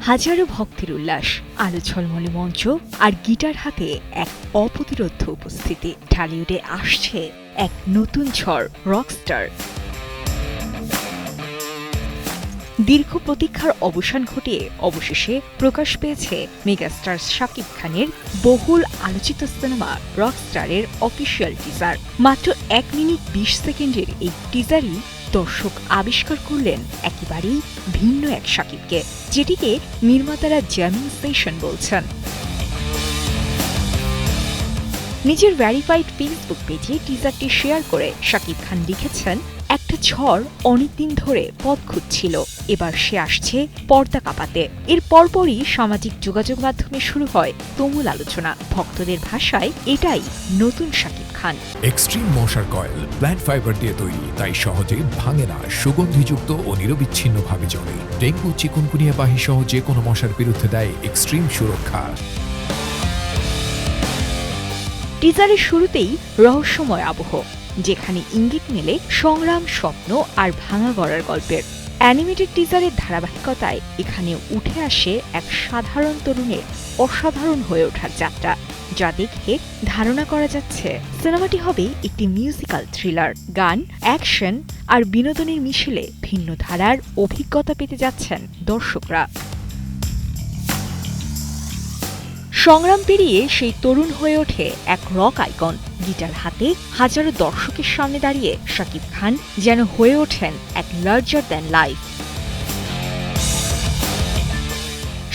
হাজারো ভক্তের উল্লাস, আলো ঝলমলে মঞ্চ আর গিটার হাতে এক অপ্রতিরোধ্য উপস্থিতি। ঢালিউডে আসছে এক নতুন ঝড়, রকস্টার। দীর্ঘ প্রতীক্ষার অবসান ঘটিয়ে অবশেষে প্রকাশ পেয়েছে মেগাস্টার শাকিব খানের বহুল আলোচিত সিনেমা রকস্টারের অফিসিয়াল টিজার। মাত্র 1 মিনিট 20 সেকেন্ডের এই টিজারই দর্শক আবিষ্কার করলেন একেবারেই ভিন্ন এক শাকিবকে, যেটিকে নির্মাতারা জ্যামিং সেশন বলছেন। নিজের ভেরিফাইড ফেসবুক পেজে টিজারটি শেয়ার করে শাকিব খান লিখেছেন, একটা ঝড় অনেকদিন ধরে পথ খুঁজছিল, এবার সে আসছে পর্দা কাঁপাতে। এর পরপরই সামাজিক যোগাযোগ মাধ্যমে শুরু হয় তুমুল আলোচনা। ভক্তদের ভাষায় এটাই নতুন শাকিব খান। এক্সট্রিম মশার কয়েল প্ল্যান্ট ফাইবার দিয়ে তৈরি, তাই সহজে ভাঙে না, সুগন্ধিযুক্ত ও নিরবিচ্ছিন্নভাবে জ্বলে। ডেঙ্গু, চিকুনগুনিয়া বাহি সহ যে কোনো মশার বিরুদ্ধে দেয় এক্সট্রিম সুরক্ষা। টিজারের শুরুতেই রহস্যময় আবহ, যেখানে ইঙ্গিত মেলে সংগ্রাম, স্বপ্ন আর ভাঙা গড়ার গল্পের। অ্যানিমেটেড টিজারের ধারাবাহিকতায় এখানে উঠে আসে এক সাধারণ তরুণের অসাধারণ হয়ে ওঠার যাত্রা, যা দেখে ধারণা করা যাচ্ছে সিনেমাটি হবে একটি মিউজিক্যাল থ্রিলার। গান, অ্যাকশন আর বিনোদনের মিশেলে ভিন্ন ধারার অভিজ্ঞতা পেতে যাচ্ছেন দর্শকরা। সংগ্রাম পেরিয়ে সেই তরুণ হয়ে ওঠে এক রক আইকন। গিটার হাতে হাজারো দর্শকের সামনে দাঁড়িয়ে শাকিব খান যেন হয়ে ওঠেন এক লার্জার দ্যান লাইফ।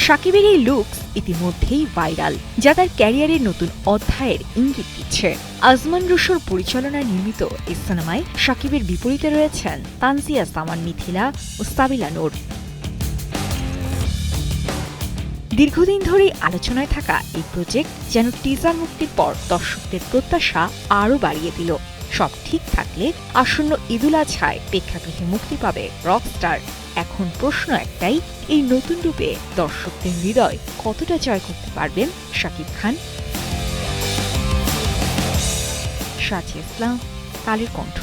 শাকিবের এই লুকস ইতিমধ্যেই ভাইরাল, যা তার ক্যারিয়ারের নতুন অধ্যায়ের ইঙ্গিত দিচ্ছে। আজমান রুশোর পরিচালনায় নির্মিত এই সিনেমায় শাকিবের বিপরীতে রয়েছেন তানজিয়া সামান, মিথিলা ও সাবিলা নূর। দীর্ঘদিন ধরেই আলোচনায় থাকা এই প্রজেক্ট যেন টিজার মুক্তির পর দর্শকদের প্রত্যাশা আরও বাড়িয়ে দিল। সব ঠিক থাকলে আসন্ন ঈদুল আজহায় প্রেক্ষাগৃহে মুক্তি পাবে রকস্টার। এখন প্রশ্ন একটাই, এই নতুন রূপে দর্শকদের হৃদয় কতটা জয় করতে পারবেন শাকিব খান? সাথী ইসলাম, কালের কণ্ঠ।